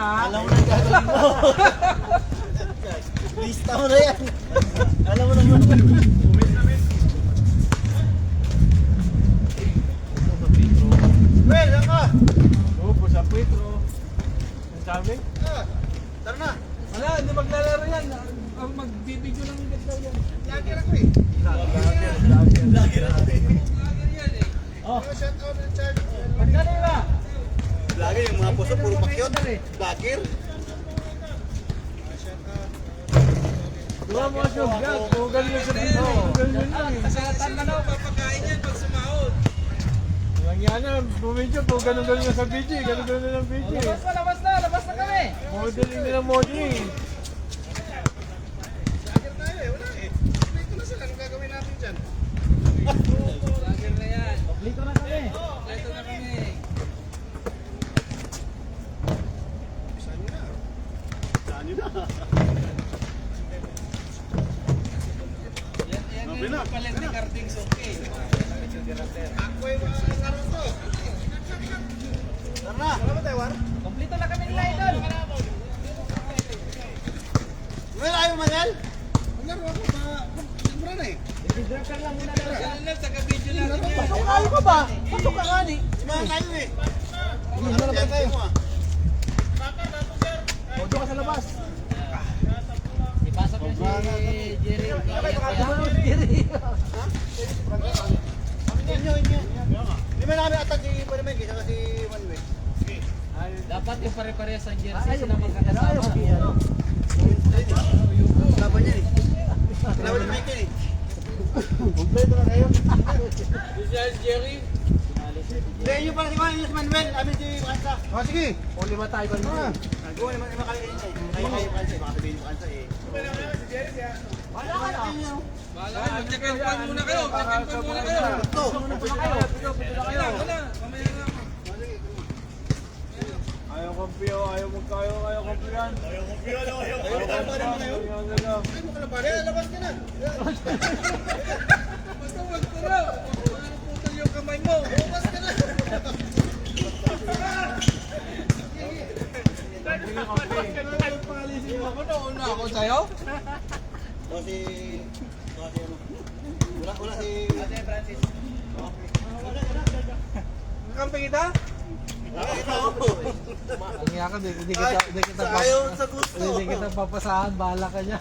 ha? Alam mo na gagawin mo. Lista mo na yan. Alam mo naman. Well, saan ka? Opo, sa Petro. Ang sabi? Tara na. Wala, hindi maglalaro yan. Ang magbibigyo ng ganda yan. Lager ako eh. Lager ako eh. Oh, Shout out and charge. pagkano ba? Lager yung mga puso, puro pakyot. Lager. Diba mga syugat? Tugal yun sa dito. Tugal yun lang eh. Kasatan na daw, papakain yan pag sumahod. Walang yan na, bumidyo po, ganun-ganun na sa BG, ganun-ganun na ng BG. Labas na kami. Modeling nila modeling. Lager tayo eh, wala eh. Dito na sila, anong gagawin natin dyan? Lager na yan. Dito na kami. Ito na kami. Saan nyo na? Saan nyo na? Yan Sabi na. yung palit ni Carding Soke. Ako yung mga laro to. Tara na. Wala ba tayo, War? Kompleto na kami nila, idol. Well, ayaw Manel? Maglaro ako ba? Siyempre na eh. Driver lang muna daw siya. Yan lang, taga-video lang. Pasok kayo ka ba? Pasok ka nga ni. Imahan tayo eh. Ano ba tayo? Odo ka sa labas. Ipasok niya si Jerry. Inyo. Di ba namin atat si Panamen kaysa kasi Manuel? Dapat yung pare-parehas ang jersey sila magkakasama. Laban niya eh. Laban ni Michael eh. Kompleto na kayo. Si Jerry. Hindi, yun pala si Manuel. Amin si Kansa. Oh, sige. O lima tayo ba Ah. Nagawa naman yung makaliin niya eh. Kaya kayo Kansa eh. Baka sabihin mo Kansa eh. Wala ka na. Bahala kayo, mag-check and pan muna kayo. Check and pan muna kayo. Ito. Wala, mamaya na. Ayaw kampiyo, ayaw magkayo, ayaw kampiyan. Ayaw mo ka na pare. Labas ka na. Basta wag ko raw. Putol yung kamay mo. Labas ka na. Palisin mo ako, nauna ako sa'yo. O si ano? Wala si Francis. Kamping kita? Ito. Ang iya ka, hindi Ayaw sa gusto. kita papasahan, bahala ka niya.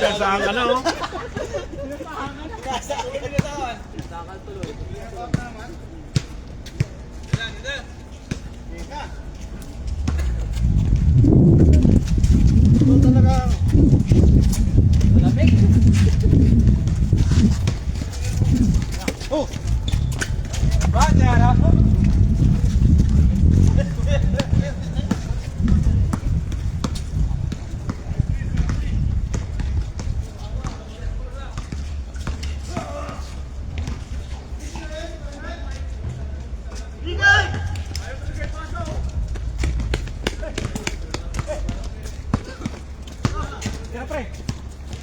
Gasahan ka na, oh. Ito talaga. Malamig. Oh! Ba, Tiara?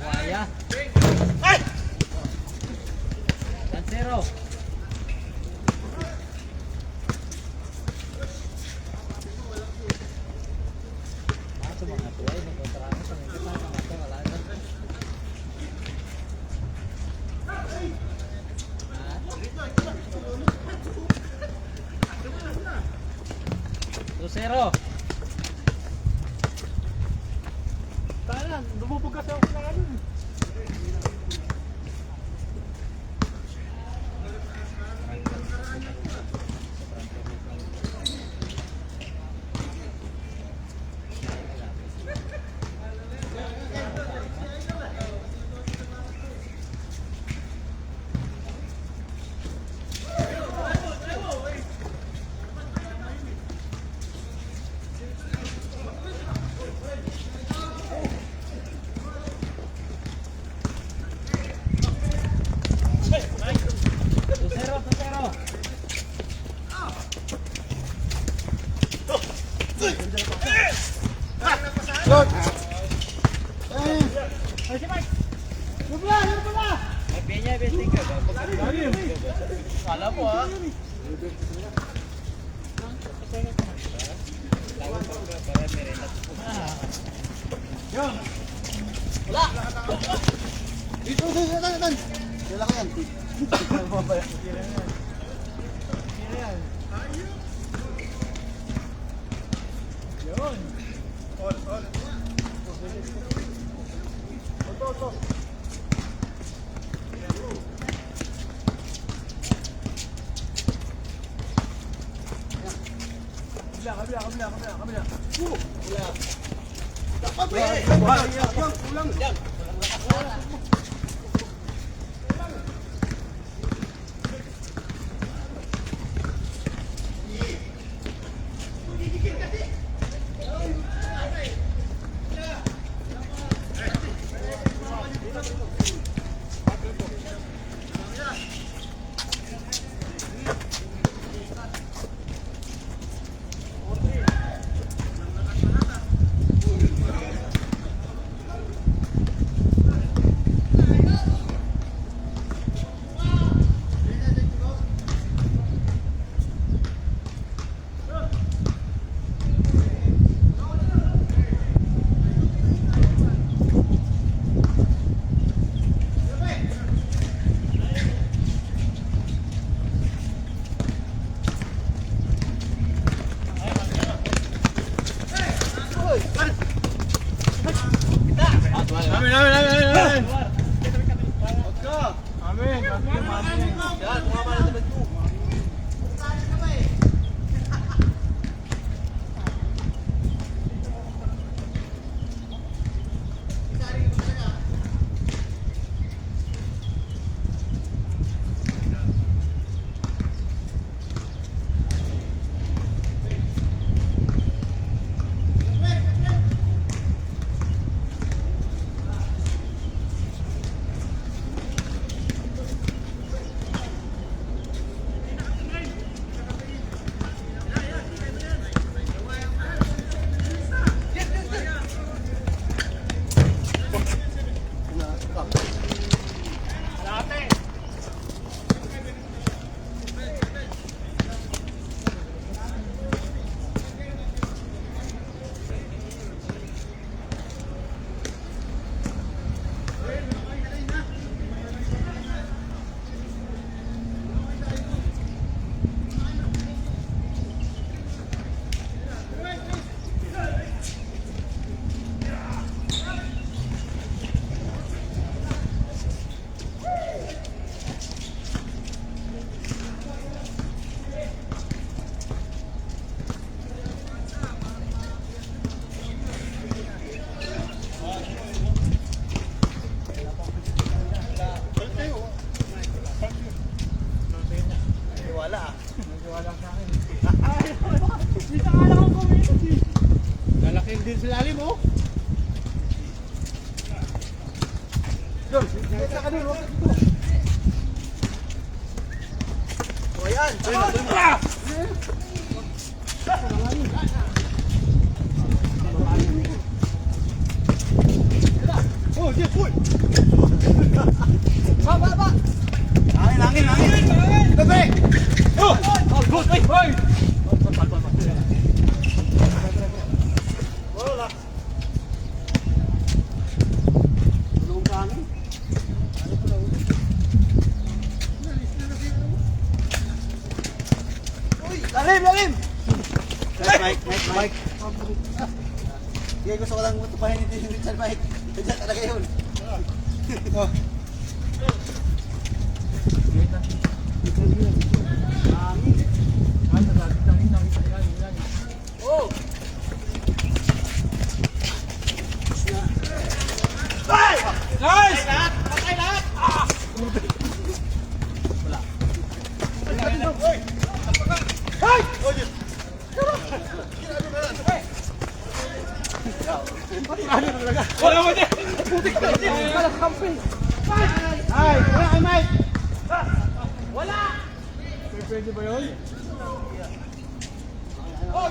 Waya. Ay! Lansero. Sa mga tuway, nagkontrano sa mga kita, wala na. Lucero. Tahan, lumubog ka sa unahan. Lord! May pinya, besting ka. Kala mo ha? Yun! Dito, dan. Dala ko yan. Yun! Ito. Kabila. Kulang. Amin! Amin! Yan, tumama na naman ko. Lalaking din sa lalim, oh! Doon! Kita ka doon, huwag ka dito! O yan. Oh, yes, boy! Ba. Langin. Gabi. Oh! Oh, good! Ay, hoy! Wala. Tulong ka amin. Lalim! Mike. Hindi gusto ko lang tupahin ni Richard Mike. Kaya talaga yun. Oh. Oh! Nice! Patay lahat! Hey! Wala mo dyan! Putik na dyan! Wala kampi! Ay! Wala kay Mike! Wala! Pwede ba yun? Oh!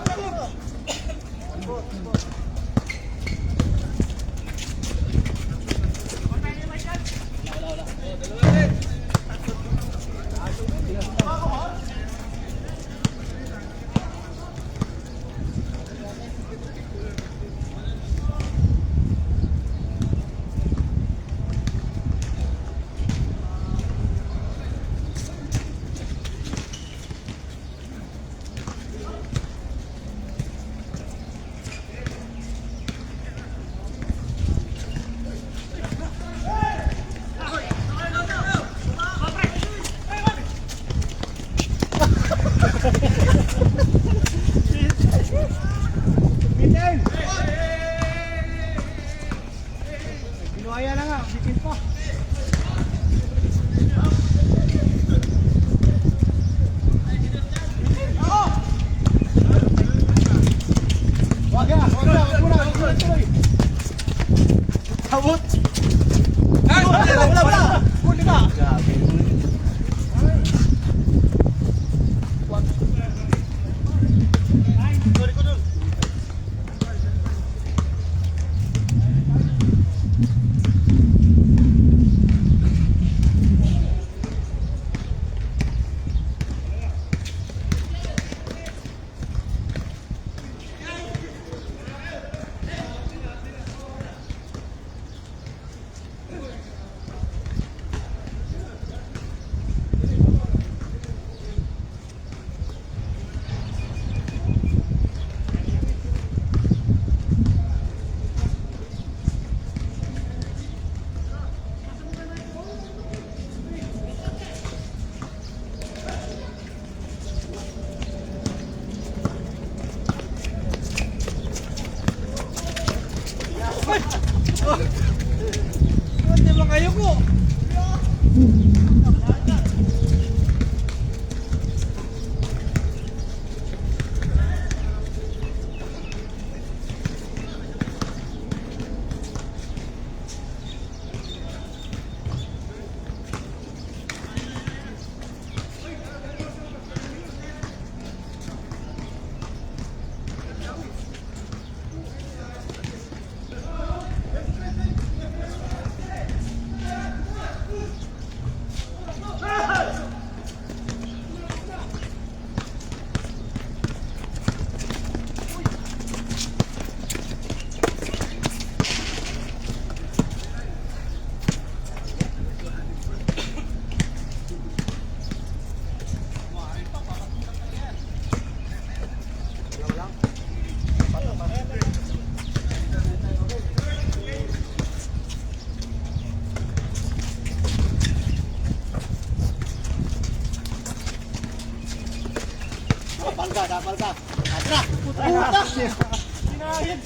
Dapal ka. Tara. Puta. Sinahid.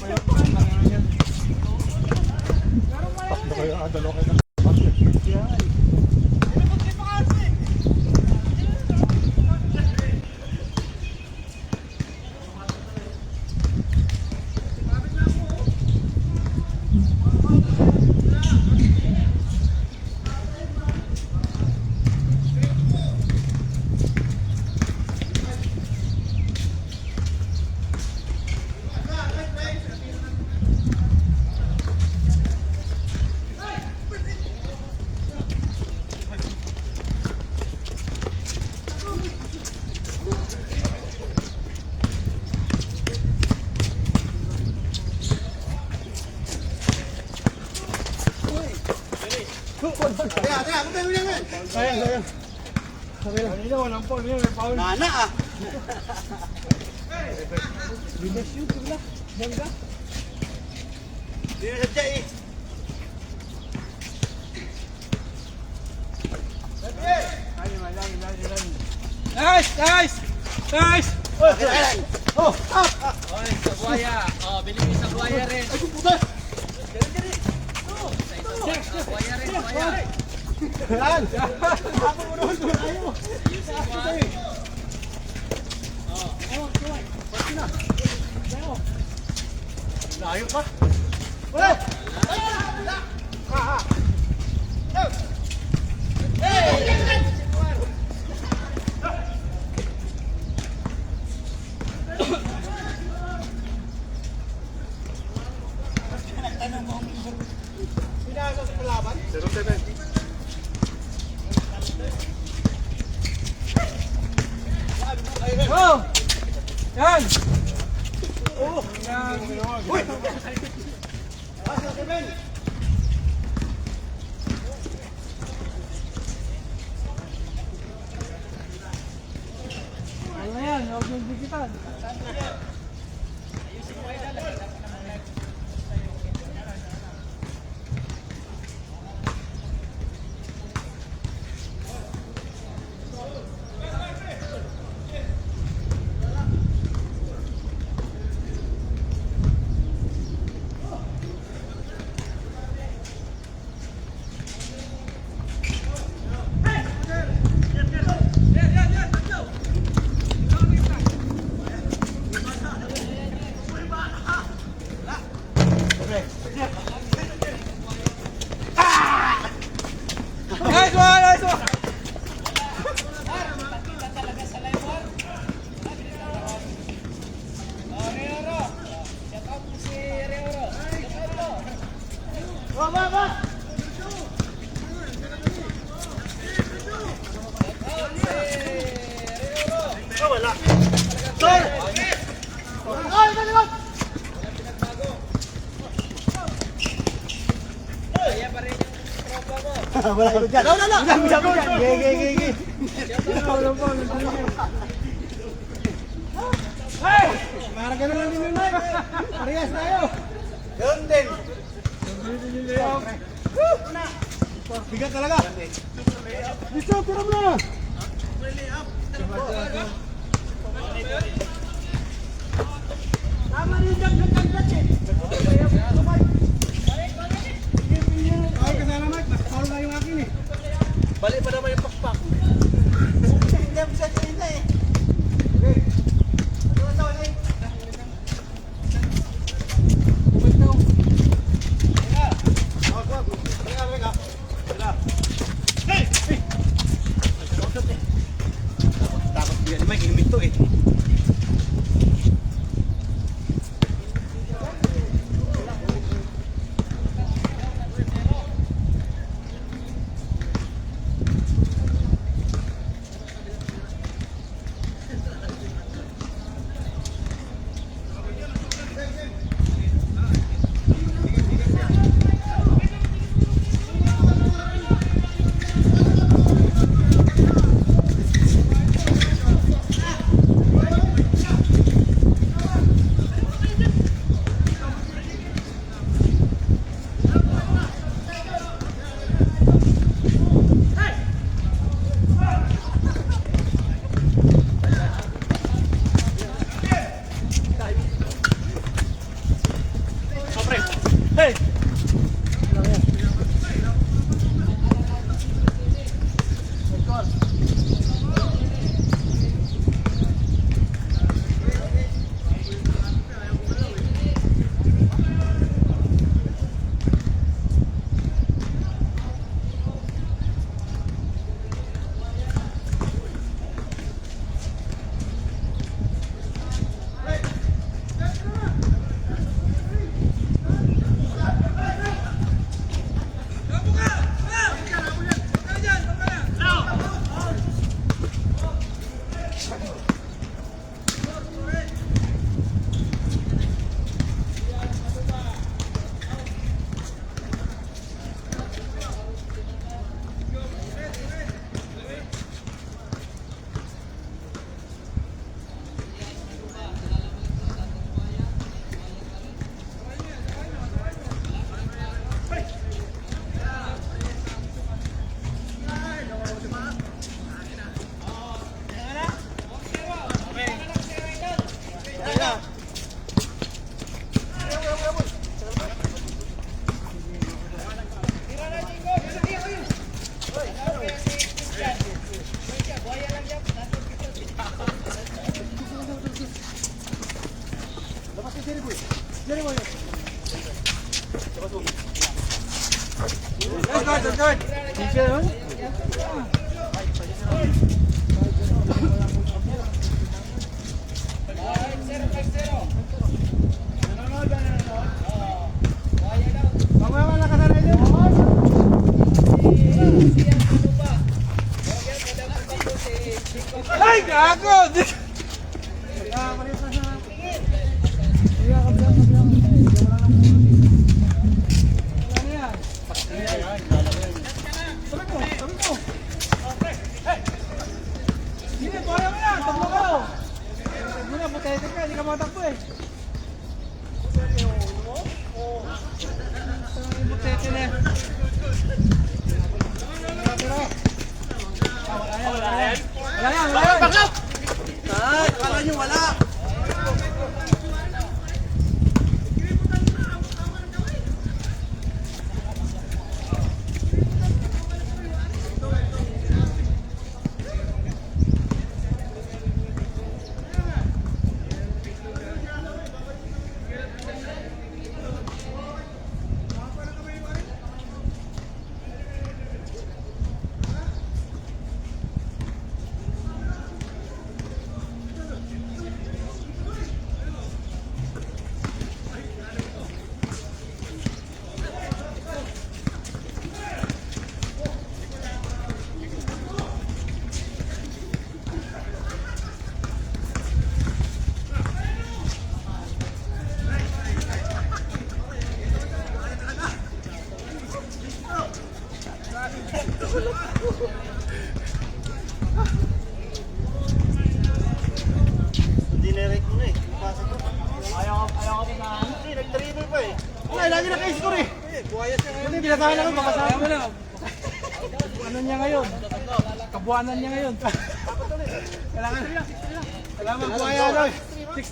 Takbo kayo, dalawa kayo. Tara, kung tayo yan. Sayang. Kanina, walang foul. May foul. Nana ah. Binas yun, tula. Bangga. Hindi na sadya eh. Nice! Nice! Nice! Kailan? Oh, up! Oy, sa buhaya. Oh, bilhin sa buhaya rin. Ay, puta! Buhaya rin, buhaya. Yan! Ako mo naman doon tayo! Layo pa. Wala! Pinasa sa palaban? 0-7. Oh! Yan! Oh! Yan! Uy! Ano yan? Huwag yung dikitan. Nice one! Nice one! Wala! Sir! Ay, dalawa! Wala ito dyan. Wala! Gigi. Hey! Para ganun lang din yun, Mike. Parehas tayo. Ganun din. Bigat talaga. Dito, tira mo na. Tama rin dyan. Ay, kasana, Mike. Nakapaul na yung akin eh. Balik pa naman yung pakpak. Hindi ako sa kanina eh. Okay. Ano na tawag eh? Takot din may gimik to eh. Hey! Ay, gago! Hindi ka matakbo eh. Wala yan! Ay, akala nyo wala. Dinirect mo na eh. Pasok mo. Ayaw ka pa na. Hindi, nag-dribble pa eh. Wala, lagi na kayo score eh. Buhaya siya ngayon. Hindi, binatahan ako, makasama mo na. Ano niya ngayon? Kabuanan niya ngayon. Kailangan lang. Kailangan buhaya na. 6-2!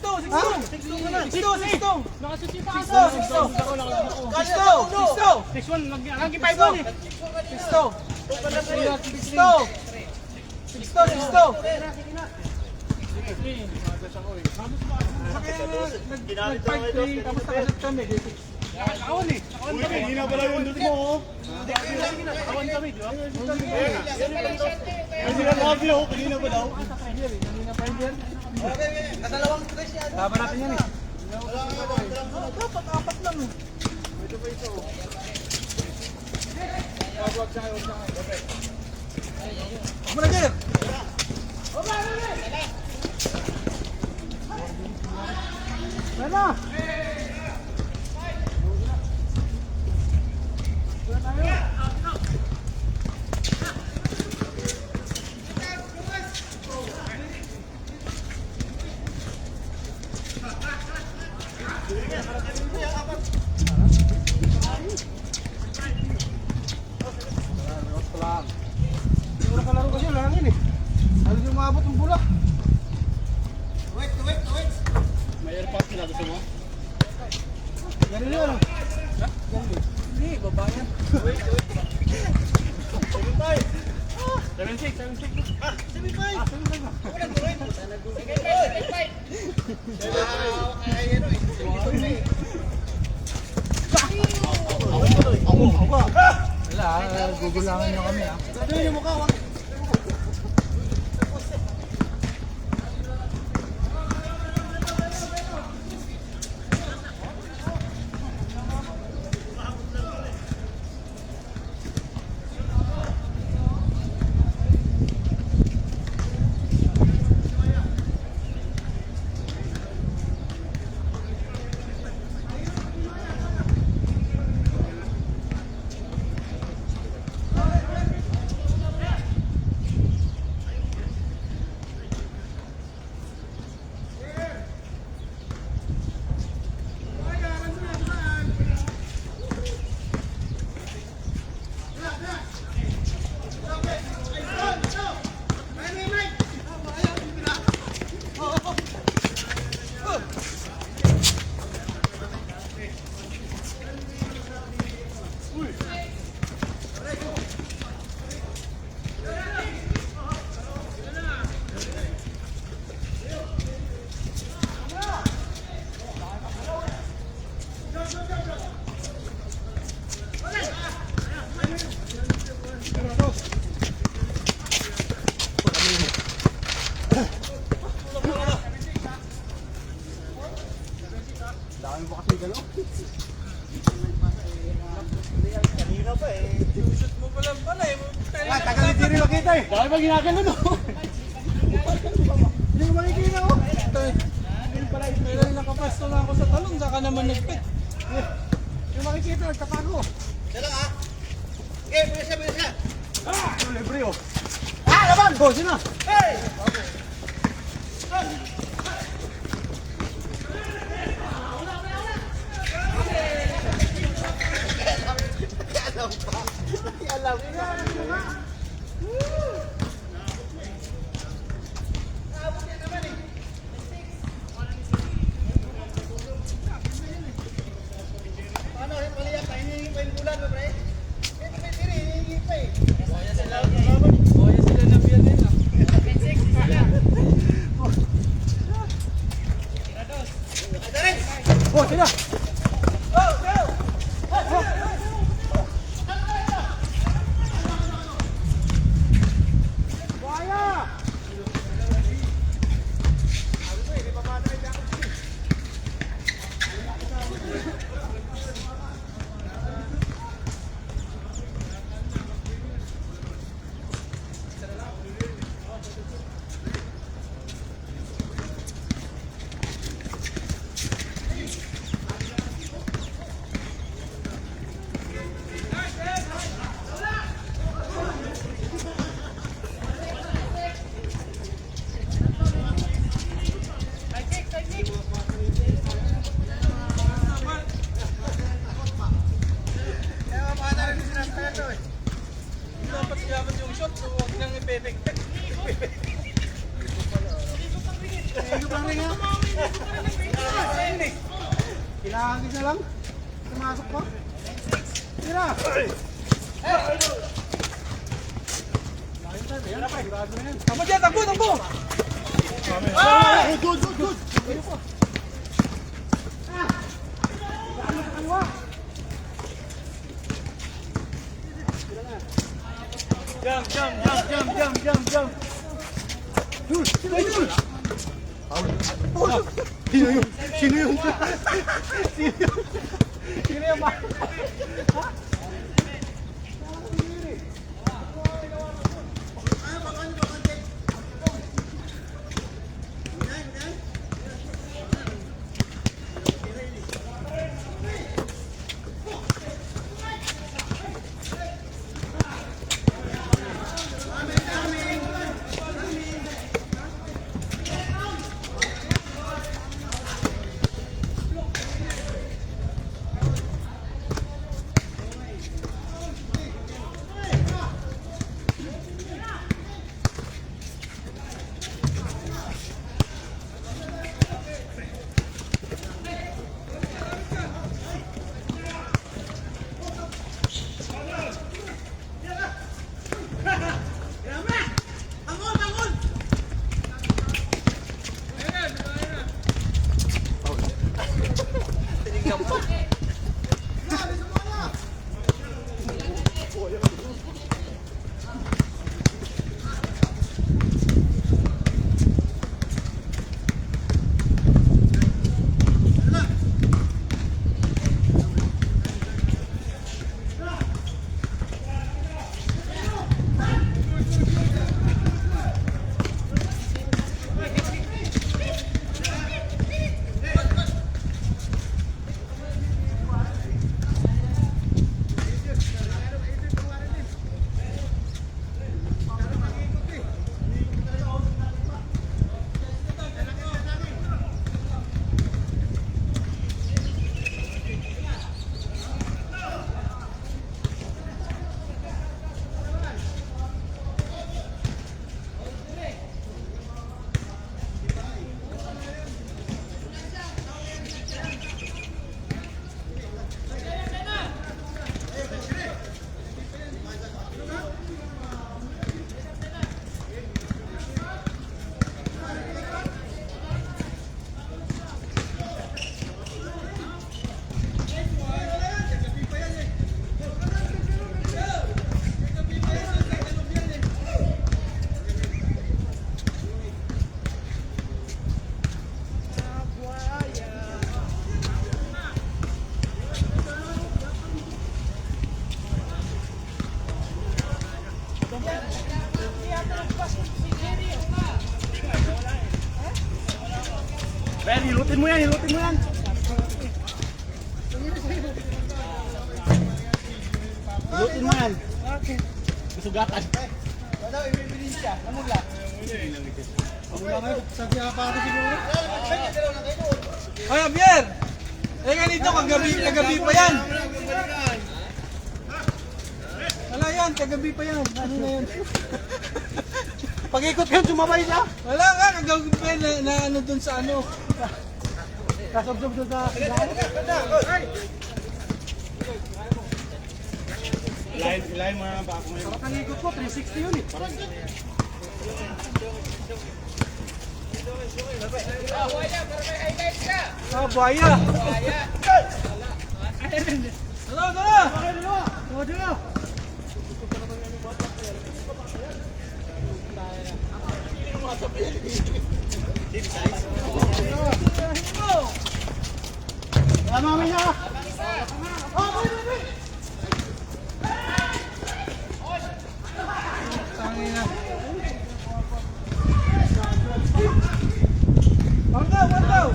6-1, nag-5 1 eh. 6-2! Nag-5-3, tapos nakasat kami. Awan eh. Hindi na pala yung doon mo. Awan kami, di ba? Hindi na love you. Kanina ba daw? Kanina pa yun. Kadalawang stress yan. Laban natin yan eh. Dapat apat lang eh. Huwag sa ngayon. Muna dyan! Mana? Siguro kalaro kasi langin eh. Halos yung maabot ng bola. Wait. May airpass sila gusto mo? Ganun yun. Hindi, baba yan. Wait. 7-6. Ah, 75. Wala, gugulangan nyo kami ah. Sabi yung mukha, wag. Dami mo kasi galaw. Kanina pa eh. Shoot mo pala eh. Tagal hindi rin makita eh. Dami ba ginagano no? Hindi ko makikita oh. Pero nakapasto na ako sa talon, saka naman nagpit. Yung makikita, nagtatago. Siya lang ah. Okay, bilis siya. Libre oh. Laban! Oh, sino? Hey! Paano? Mali yan. Hinihingi pa yung bulan mo, pre. Hinihingi pa eh. Boya sila na biyan nila. Oh, sino? Dapat siyaman yung shot, so huwag nang ipepektek. Kinahagis na lang. Pumasok pa. Tira! Tama dyan, takbo, takbo! Jump! Sino yun? Sino yung Ben, hilutin mo yan. Hilutin mo yan. Kasugatan. Wala, ibibinin siya. Namula. Namula ngayon. Sabi nga pa ito siguro. Ay, Javier! Eh, ganito, kagabi pa yan. Wala yan, kagabi pa yan. Ano na yan? Pag-ikot ka, sumabay siya. Wala nga, kagabi pa yan na ano dun sa ano. Kasobsob dun sa... Ilayin mo na ba ako ngayon? Parang ikot ko, 360 yun eh. Ah, buhaya! Dala! Tama mo niya. Tangina. Bantaw!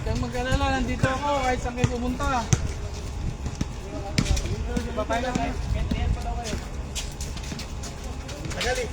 Kang mag-alala, nandito ako kahit saan kayo pumunta. Babay lang kayo. Tagali.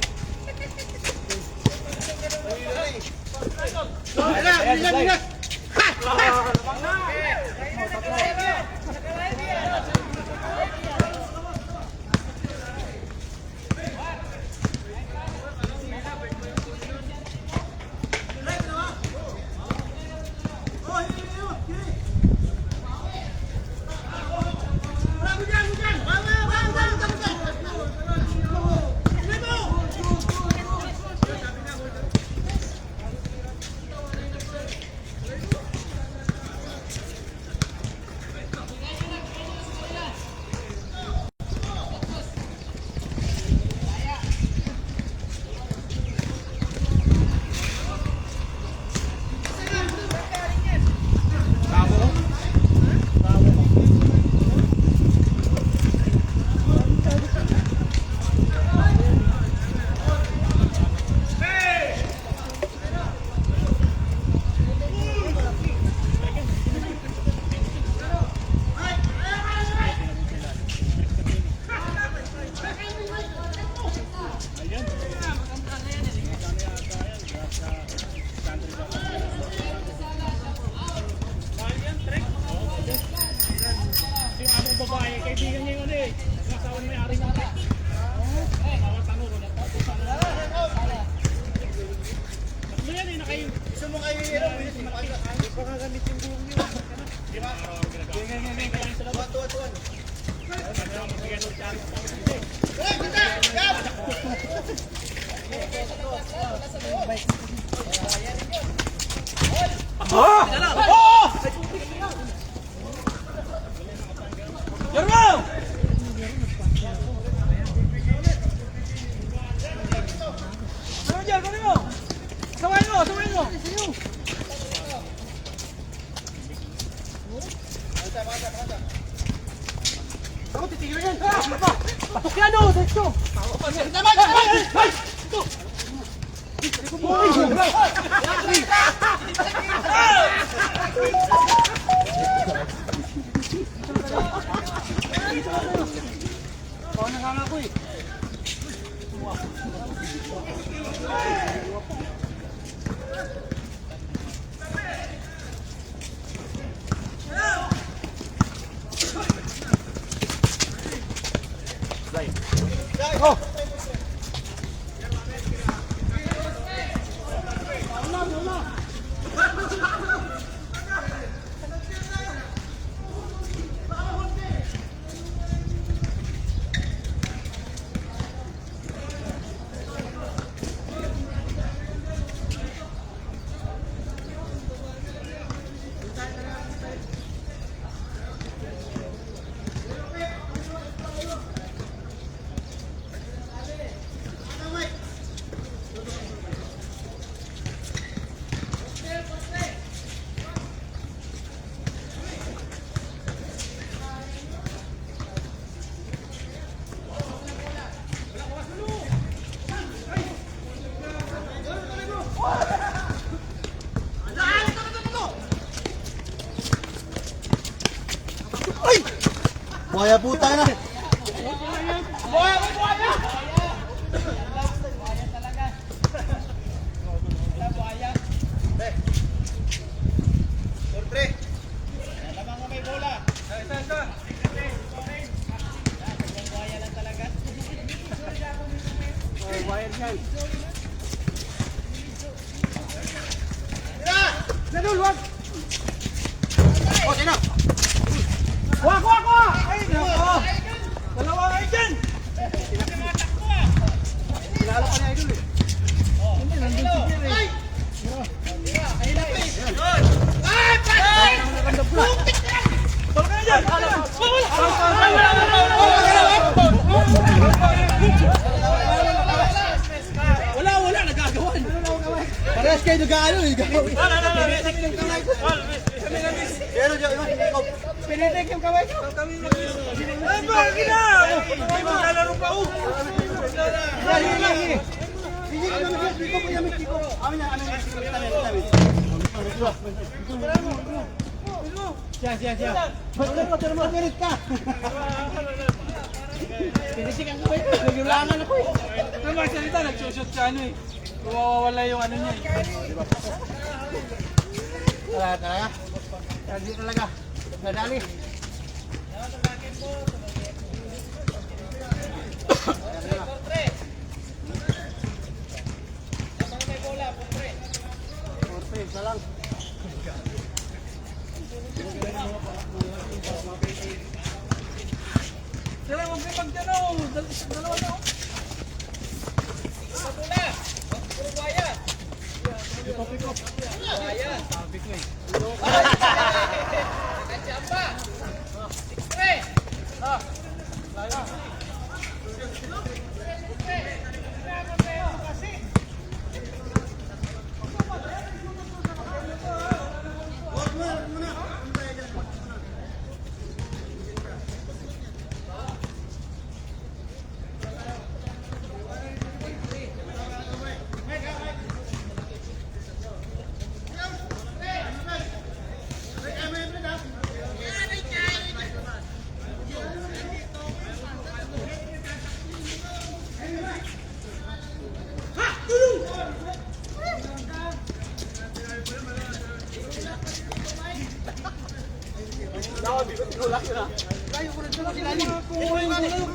Gusto mo kayo yung pagagamit yung buhong nyo. Di ba? Tuwan. Jermo! Ano dyan? Ano mo? Sawayin mo! Sawayin mo! Ako titigil yan! Pasok yan o! Dito! Nakanga ko eh! Oh! Buhaya puta na. Nadul, wag! Oh, sino? Wag, wag, wag! Ay, nako! Dalawa kayo dyan! Kilala ka ni Idol eh. Hindi, nandun si Jerry. Ay! Balik ka na dyan! Wala, nagagawan! Parehas kayo nag-ano eh. Pero dyan, ikaw. Pinitik yung kamay ko! Ay, bakit na? Ay, maglalaro pa ako! Siya. Magpirit ka. Pinitik ang kamay ko! Nagulangan ako eh! Ito magsalita, nagsushoot siya ano eh! Mawawala yung ano niya eh! Talaga, talaga. Hindi talaga. Nadali. Isa lang. Sila, huwag kayo magdano! Dalawa na oh!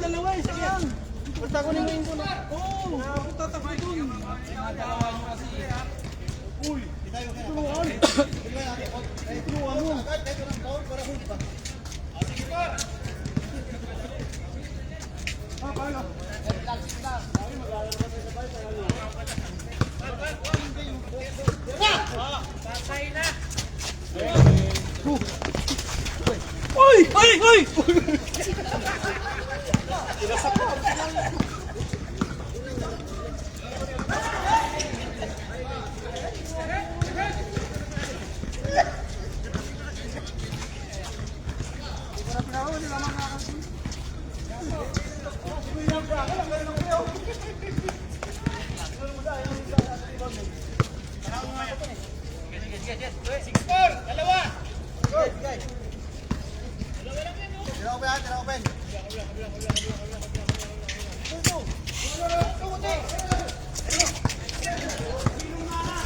Dalawa, takunin mo yung gulo. Oo, tatakbo dun. Mga dalawa nyo kasi. Uy, tulungan. Tulungan mo. Ah, paano? Uy! Uy! Uy! Tira open ha, tira open.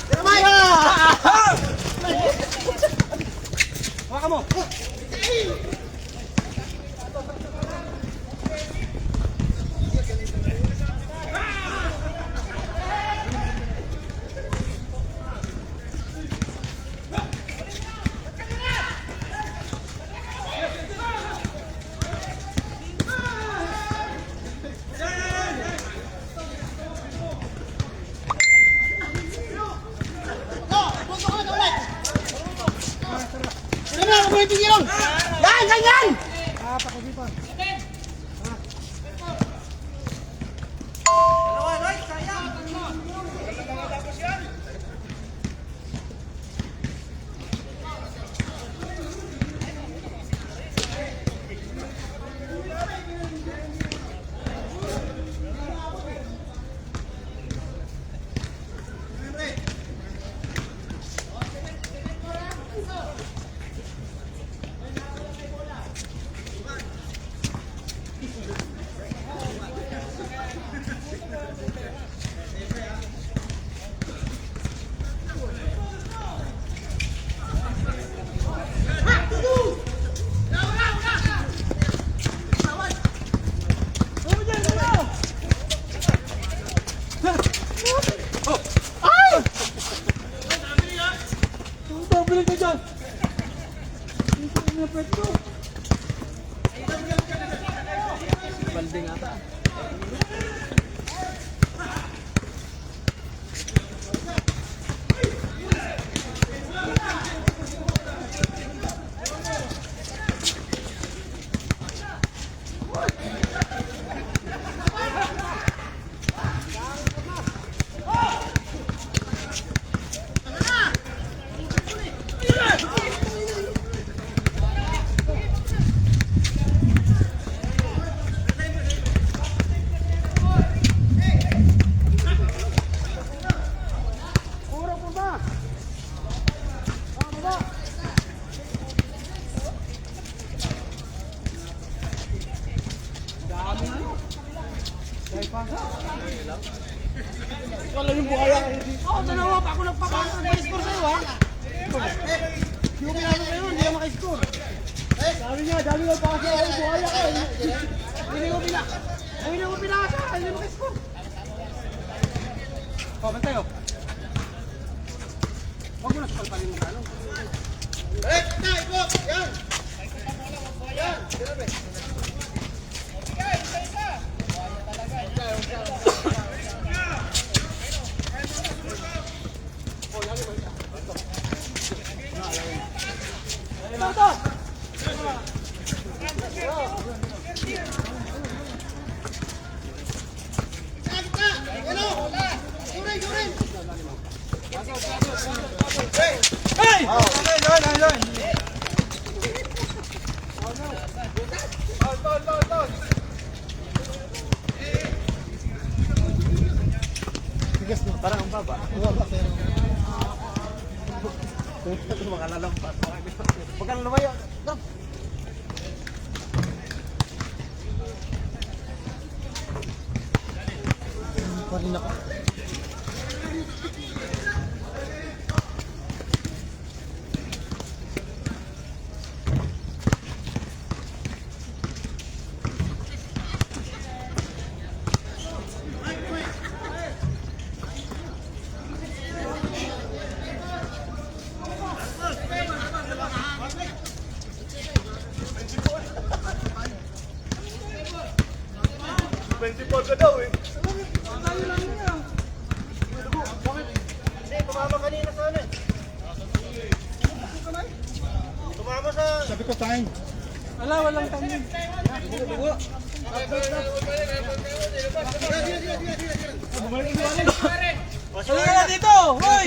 Tira Mike! Hawakan mo! Yan! Yan! Yan! Ah, pakulipan. Balik na dyan! Dito na pwesto! Balding ata. Wala yung buhaya kayo dito. Oo, dalawa pa ako nagpapaka-score sa'yo ha. Hindi ko pinasok kayo, hindi ka maka-score. Sabi niya, dami ko pa kasi ako buhaya kayo. Hindi ko pinasok, hindi maka-score. O, bantay o. Huwag mo na sa palpalin mo ano. Balik! Na! Ikot! Yan! Yan! Sinabi! Hey! Tigas mo, parang ang baba. Baba pero... Makalalampas. Huwag kang lumayo. Pa rin ako. daw eh. Tayo lang niya. Hindi, tumama kanina sa ano eh. Tumama sa... Sabi ko time. Wala, walang time. Halika na dito! Hoy!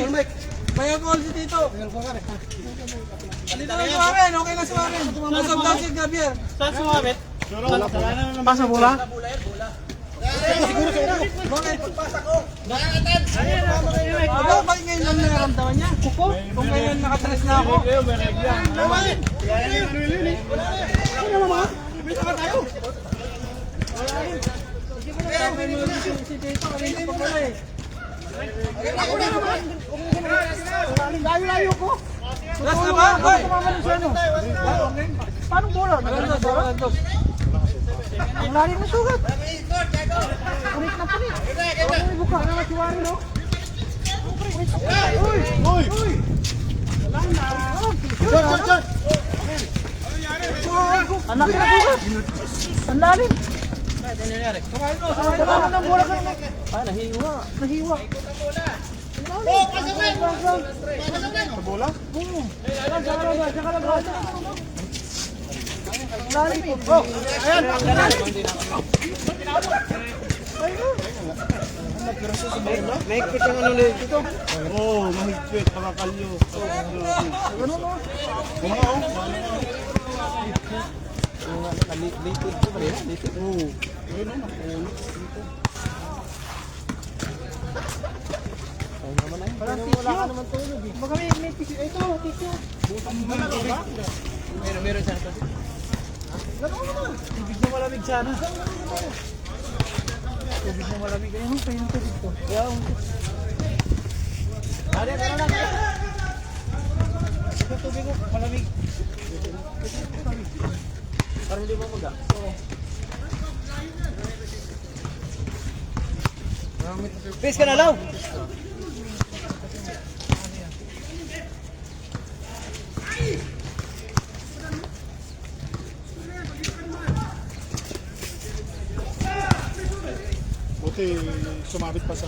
May alcohol si Tito. Dito na sumakin, okay na sumakin. Masok daw si Gabriel. Saan sumabit? Pasa bola? Siguro. Bakit? Pagpasa ko. Ano ba ngayon lang nararamdaman niya? Kung ngayon nakatres na ako. Naman! Ano naman? Bisa ka tayo? May mga si Tito kanina pa pala eh. Layo-layo ko. Last na ba? Hoy! Paano bola? Naglandos. Ang lalim na sugat. Punit na punit. Ang buka na masiwari, no? Uy! Uy! Uy! John! Anak na bukas. Ang lalim. Sakain ng bola ka. Nahiwa. Oh, pasawin! Sa bola? Oo. Saka lang. Lalim. Oh, ayan. Mahigpit ang ano ulit ito. Oo, mahigpit. Pakakalyo. Ano mo? Litid ko ba rin? Litid? Oo. Ayun o, nakulot dito. Parang tissue. Wala ka naman tulog eh. Baka may tissue. Ito, tissue. Meron siya ito. Tubig na malamig sana. Tubig na malamig. Ayun, kayo ng tubig to. Ano lang? Ito tubig ko, malamig. Parang hindi mo maga. Peace ka na lang. Buti sumabit pa sa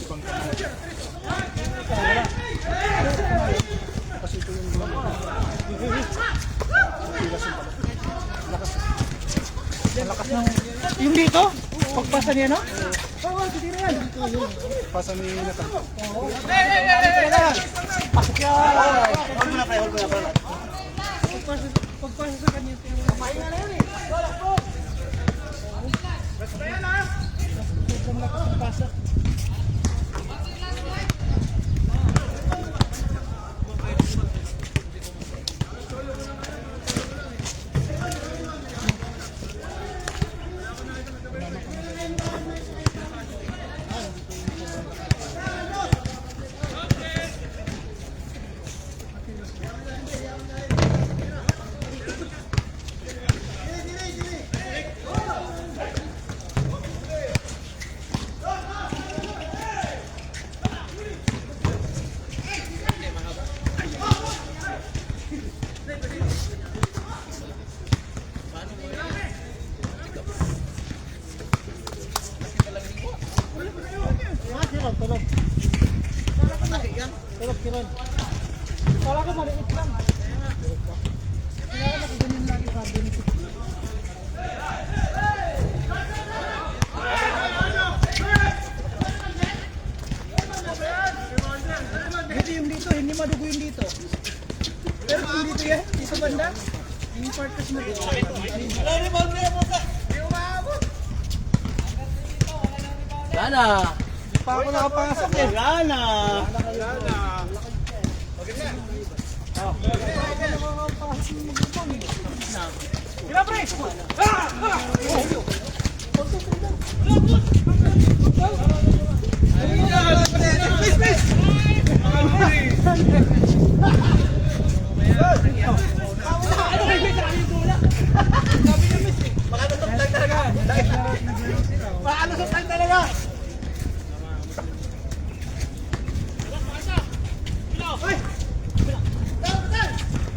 ibang kamay. Kasi ito yung pilas yung pala. Malakas ng... Yung dito? Pagpasa niya, no? Oo, hindi na yan. Pasa ni Nathan. Pasok yan! Hold mo na pre. Pagpasa sa kanya. Pahinga na yun eh. Pasa. Tulog. Wala ko maliit lang. Kaya ganyan lagi ka benefit. Dito yung dito, hindi madugo yung dito. Pero kung dito yan, dito banda, yung part kasi madugo. Gana. Pa ako nakapasok eh. Gana. Gila pre!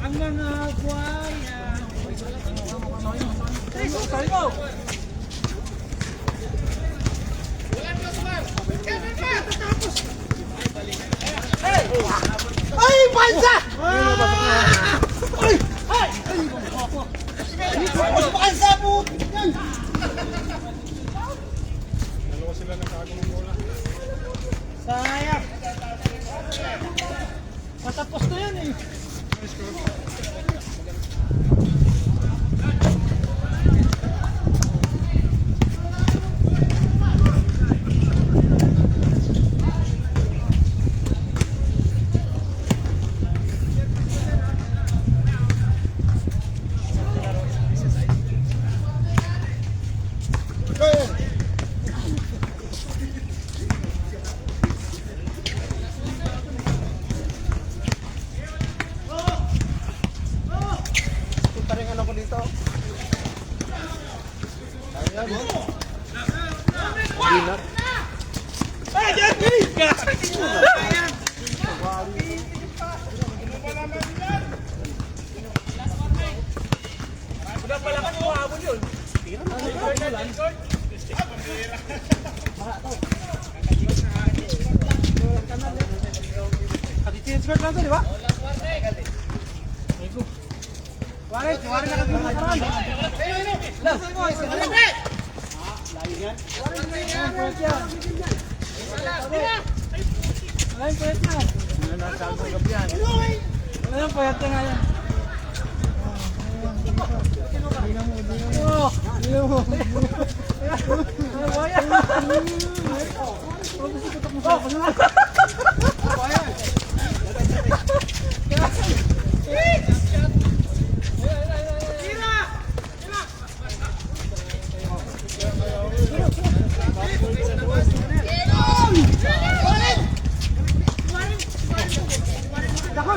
Ang mga buhaya. Bukansa! Ay! Ay! Bukansa po! Yan! Sayang! Matapos na yan eh! Pa rin ano ko dito. Change court lang to, di ba? Wari na kasi mga karan. Lain payat na. Ano payat na nga yan?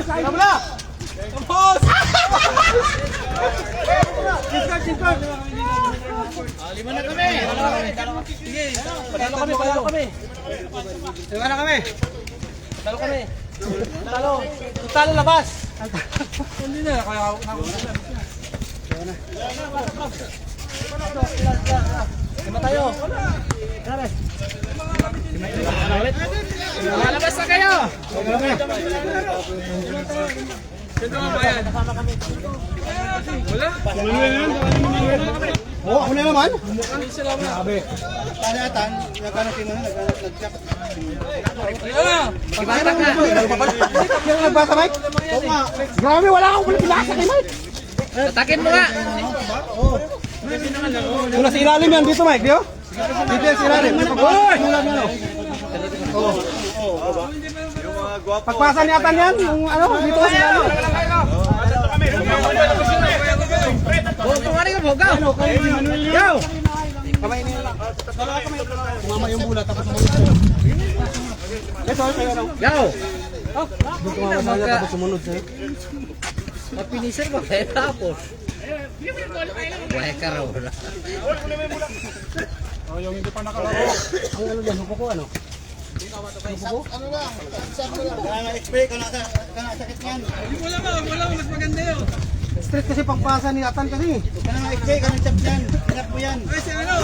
Kabla! Tapos! Discard! Lima na kami! Sige! Padalo kami! Lima na kami! Talo kami! Talo labas! Hindi na, kaya lima tayo! Lalabas na kayo! Sino nga ba yan? Wala? Oo, ako na naman. Sabi. Tanatan, nagkanatin mo na, nag-check. Ibata ka! Yung nagbasa, Mike? Grabe, wala akong pinasa kay Mike. Tatakin mo nga! Mula sa ilalim yan dito, Mike, di ba? Dito yan sa ilalim. Pagpasa ni Atan yan, yung ano, dito sa ilalim. Yo! Kamay niyo lang. Mama yung bula, tapos sumunod sa'yo. Ito, kayo lang. Yo! Tapos sumunod sa'yo. Mapinisir mo kaya tapos. Buhay ka raw. Yung hindi pa nakalaro. Ang ano yan, hupo ko ano? Ano lang, kaya nga-spray, kaya sakit yan. Wala, mas maganda yun. Straight kasi pagpasa ni Atan kasi. Kaya nga-spray, kaya chap yan. Hanap mo yan. Ay, siya ano?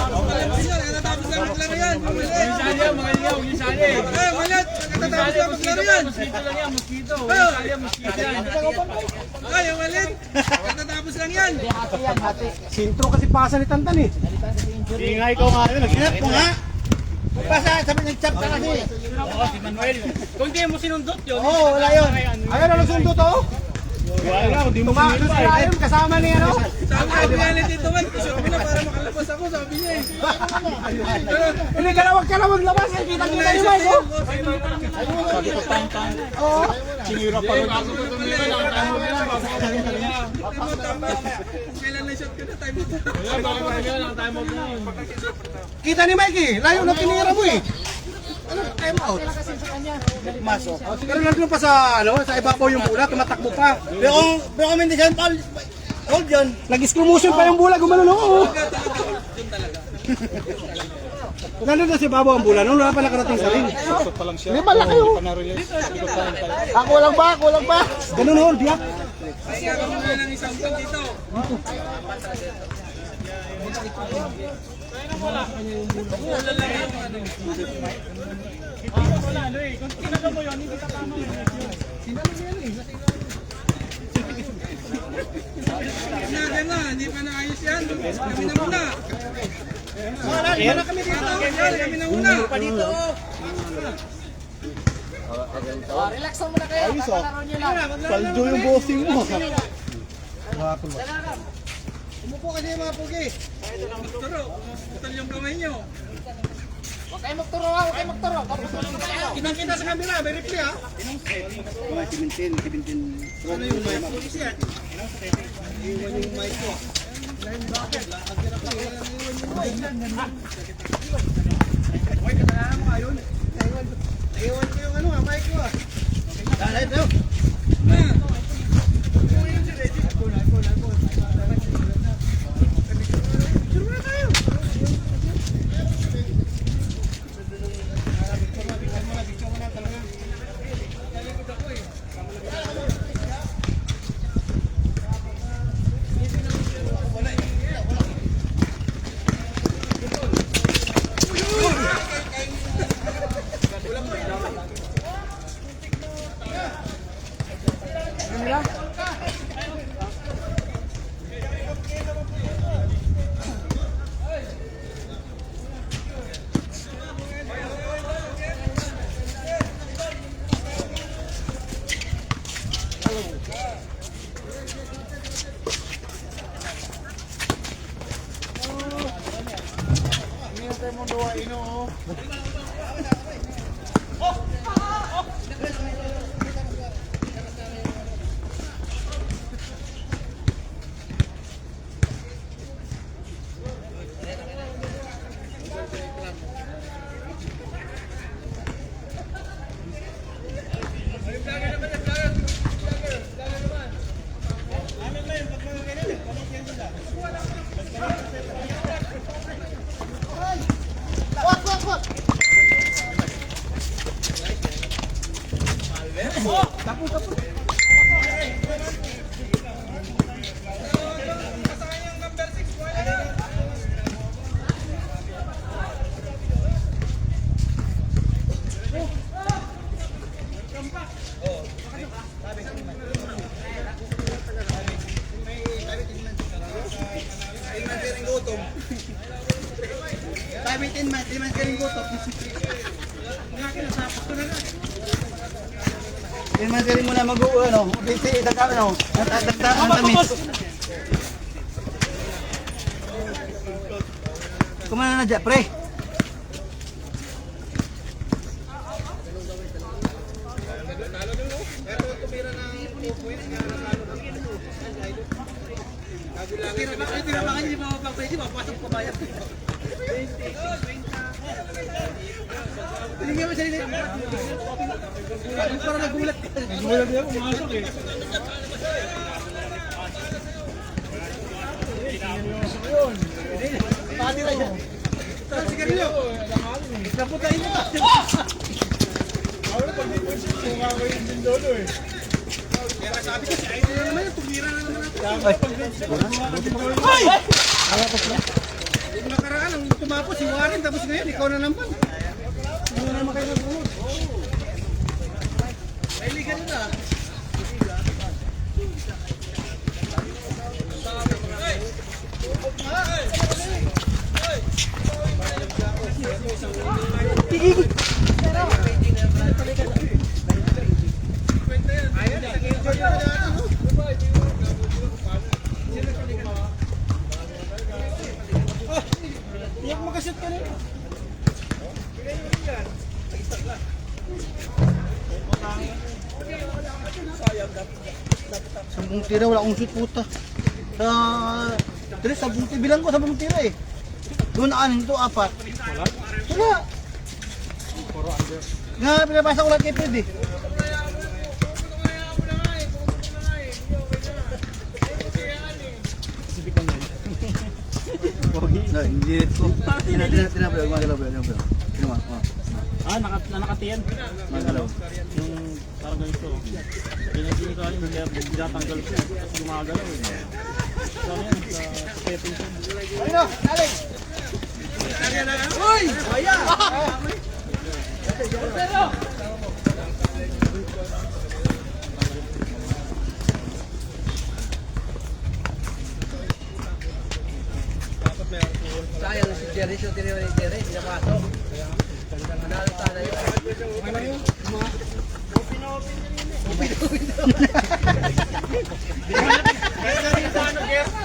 Nakatapos lang maglaro yan. Yung sali. Ay, malat. Nakatapos lang maglaro yan. Mosquito lang yan, mosquito. Yung sali, mosquito yan. Ay, yung malit. Nakatapos lang yan. Sintro kasi pasa ni Tantan eh. Ingay ko nga. Hanap mo nga. Pagpasa, sabi nag-chap ka kasi. Oo, si Manuel. Kung hindi mo sinundot yun. Oo, wala yun. Ayaw na sundot oh. Wala, hindi mo sinundot. Ayaw, kasama niya no? Sabi niya dito man, gusto ko na para makalabas ako, sabi niya eh. Hindi ka na maglabas, kita niyo na yun oh. Sabi ko tang-tang. Oo. Sinira pa rin. Kailan na shot ko na time out. Kita ni Mikey, layo na tinira mo eh. Ano, time out. Masok. Pero nandun pa sa, ano, sa ibabaw yung bola, tumatakbo pa. Pero kung hindi siya, hold yun. Nag-screw motion pa yung bola, gumano no. Nandun na si Babo ang bola, nung wala pa nakarating sa ring. Hindi pala kayo. Ako lang ba? Ganun ho, diyak. Kasi ako muna ng isang pang dito. Wala lang yung ano. Wala ano eh. Kung tinaga mo yun, hindi ka tama yun. Hindi pa naayos yan. Kami na muna. Wala kami dito. Kami na muna. Pa dito. Relax mo muna kayo. Ayos oh. Kakalaro nyo lang. Saldo yung bossing mo. Umupo kasi yung mga pugi. Magturo. Putal yung kamay nyo. Huwag kayo magturo ha. Huwag kayo magturo. Papatulong ko kayo. Kinang-kita sa camera. May replay ha. Ano yung mic? Police yan. Iwan yung mic ko. Linebacker. Uy, katalahan mo ayun. Naiwan ko yung ano ha, mic ko ha. Dahil ito. Ilman mo na mag-uano, busy dagdag ano, dagdag ang tamis. Kumana na dyan, pre. Tinabakan niyo mga pag-pwede, mapasok pa bayan. Tinigyan mo siya nila. Parang nagulat. Nagulat niya, pumasok eh. Pati na yan. Saan sigarilyo? Naputayin mo. Ako na pag-ipon siya, kumakaw yung dindolo eh. Kaya sabi ko, si Aiden na naman yun, tumira na naman natin. Ay! Yung nakaraan, ang tumapos si Warren, tapos ngayon, ikaw na naman. Hindi na naman kayo nag-uod. May liga nila. Iyak makashoot ka rin. Sampung tira, wala akong shoot puta. Sa bilang ko, 10 tira eh. Doon na kanin ito, 4. Wala. Nga, pinapasa ko lang kay Fred eh. Hindi ko. Tinapay, magalaw. Nakatiyan. Magalaw. Yung parang ganito. Ginagin ko yung tinatanggal ko. Tapos gumagalaw eh. So yan, sa setting ko. Ano? Dali! Uy! Kaya!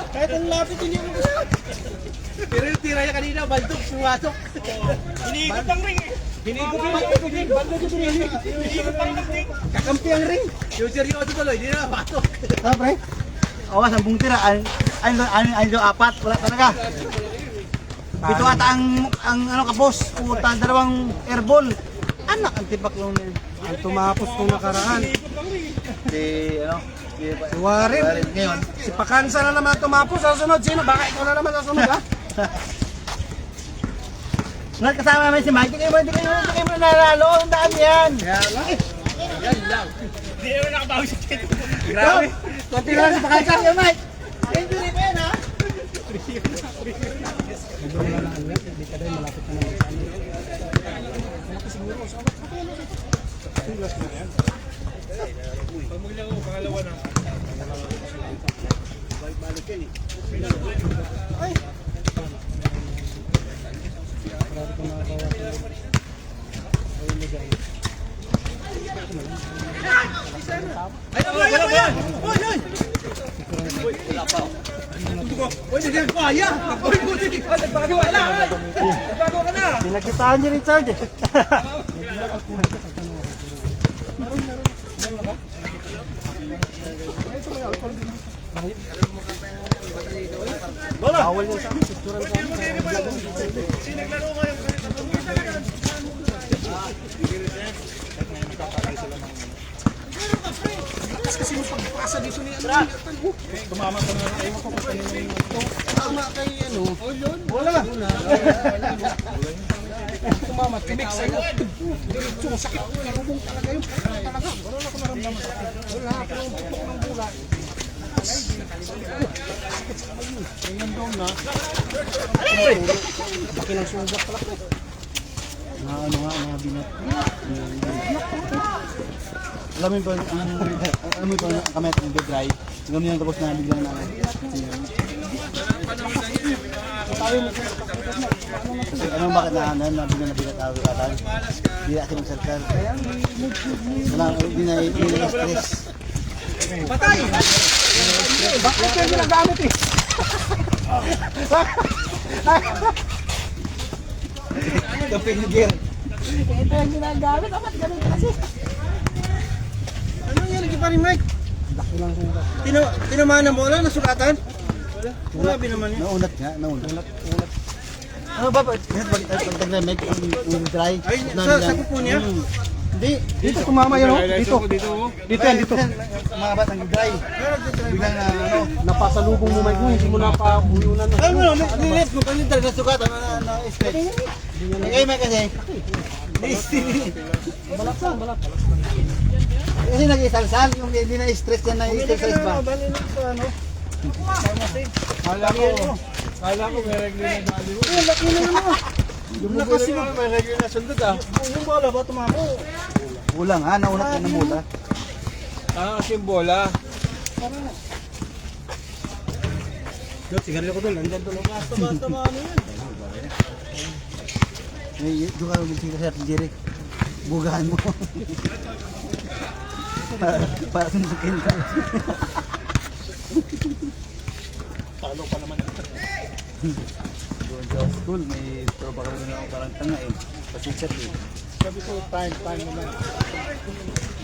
Kahit ang lapit hindi mo gusto. Pero yung tira niya kanina, baldok, sumasok. Iniikot ang ring eh. Iniikot ang ring. Banda dito rin. Iniikot ang ring. Kakampi ang ring. Yung seryoso tuloy, hindi na pasok. Ah, pre? Awas, ang buong tira. Ano, apat. Wala talaga. Ito ata ang ano kapos. Puta, dalawang airball. Anak, ang tipak yung... Ang tumapos kung nakaraan. Si, ano? Si Warren. Ngayon. Si Pakansa na naman tumapos sa sunod. Sino? Baka ikaw na naman sa sunod ha? Ngayon kasama namin si Mike. Hindi kayo nanalo. Ang daan yan. Kaya lang eh. Hindi naman nakabawi si Ken. Grabe. Konti lang si Pakansa. Yung Mike. Injury pa yan ha. Hindi ka dahil malapit na naman sa amin. Pinakitaan ni Richard eh. Bawal yan sa amin. Picturean sa amin. Kasi yung pagpasa dito ni ano. Tumama ka na. Ewan ko kung kanino yung... Tama kay ano. Wala. Tumama. Tinik sa'yo. Diretso. Sakit. Karubong talaga yun. Talaga. Wala ako naramdaman sa akin. Wala. Pero butok ng bulat. Tingnan doon na. Baki ng sugat pala ko. Ano nga, mga binat. Alam mo yung kamay ng bed dry. Hanggang yun tapos na biglang na. Kasi ano bakit na biglang nabigat ako katan? Hindi kasi mag-circle. Wala, hindi na stress. Patay! Bakit kayo ginagamit eh? Kaping gear. Ito yung ginagamit. Dapat ganun kasi. Ano yan? Lagi pa rin Mike? Laki lang sugat. Tinamaan mo lang nasugatan? Grabe naman yun. Naunat nga, naunat. Ano ba? Pag-tag-remake yung dry. Ay, sa kupo niya? Hindi. Dito tumama yun oh. Dito. Dito yan, dito. Mga batang dry. Biglang na ano. Napasalubong mo Mike mo. Hindi mo napakuyunan. Ay mo, nilit mo kung yung talaga sugat. Ano, stretch. Kaya may kasi. Balak. Kasi nag-isalsal, yung hindi na-stress yan na-exercise pa. Kala ko may regli na dali mo. Ay, laki na naman. Yung kasi may regli na sundot ah. Yung bola ba tumama? Kulang ha, naunat ka ng mula. Kasi yung bola. Dot, sigarilyo ko doon. Nandyan doon. Basta ano yan. Doon ka mag-sing sa Jerry. Bugahan mo. Para sundukin ka. Talo pa naman. Doon sa school, may tropa ka rin ako parang tanga eh. Pasisat eh. Sabi ko, time naman.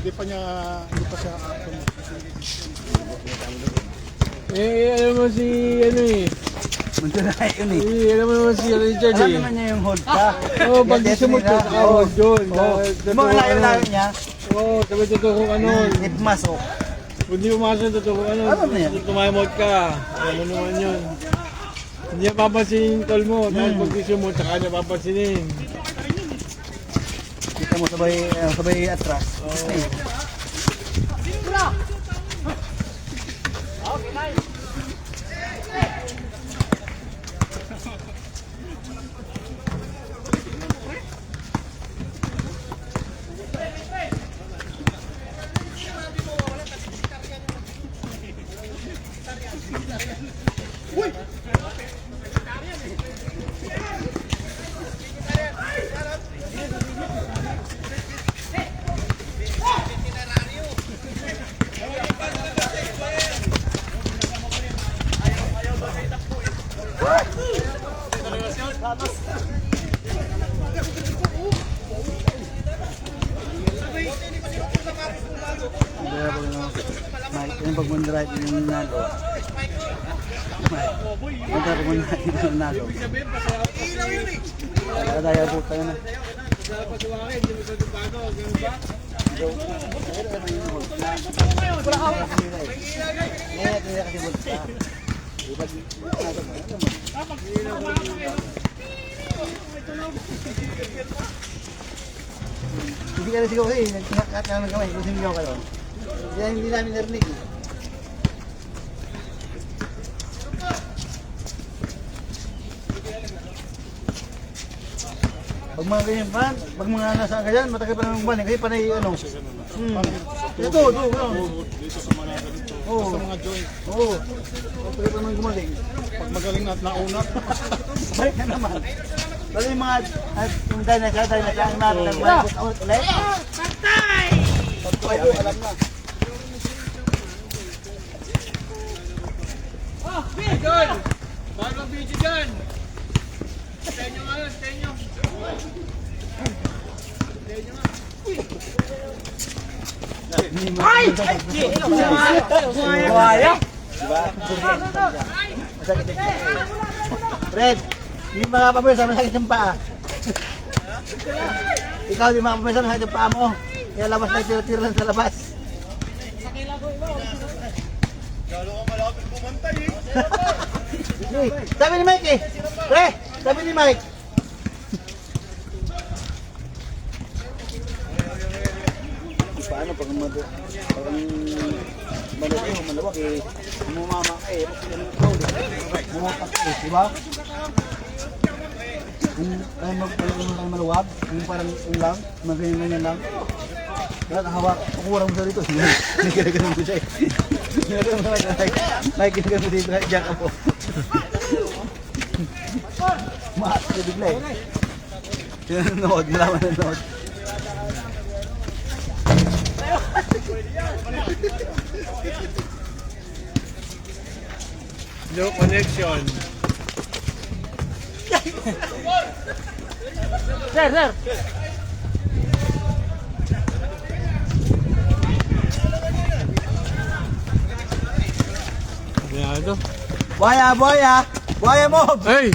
Hindi pa siya action. Alam mo si ano eh. Mantunay yun eh. Alam mo naman si Richard Alam eh. naman niya yung hold ka. Oo, pag sumot ka, hold yun. Yung mga layo-layo niya, Oo, sabi totoo kung ano. nipmas oh. Kung di pumasok, totoo kung ano. Alam na yan. Tumimot ka. Alam mo naman yun. Hindi niya papansinin yung tol mo. Dahil pag sumot, saka niya papansinin. Kita mo sabay atras. yung pag-drive yung nalo. Punta pag-drive yung nalo. Daya po tayo na. Hindi ka na sigaw kayo, nagkakat ka ng kamay, kung sumigaw kayo. Kaya hindi namin narinig. Pag mga ganyan pa, pag mga nasa ganyan, matagal pa naman balik. Kasi panay ano. Ito, ano. Dito sa mga ganito. Oo. Sa mga joint. Oo. Matagal pa naman gumaling. Pag magaling na at naunat. Balik na naman. Pero yung mga, yung dahil na siya, ang namin nagbalik ulit. Patay! Patay, alam na. Good! Bagong video dyan! Tenyo nga yun, tenyo. Ay! Buhaya! Masakit yung paa. Fred, hindi makapabasa, masakit yung paa. Ikaw hindi makapabasa, masakit yung paa mo. Kaya labas na tira-tira lang sa labas. Lalo ka malapit pumantay eh. Sabi ni Mike eh. Pre, sabi ni Mike. Paano pag malawak eh, umumama ka eh, mumapak eh, diba? Kung tayo maluwag, yung parang yung lang, ganyan lang. Kaya nakahawak, kukurang mo sa rito. Ginaganon mo siya eh. Ginaganon mo siya eh. Mike, ginaganon mo dito, diyan ka po. Maas ka bigla eh. Nanood, malaman nanood. No connection. Sir! Ano ito? Buhaya mo! Hey!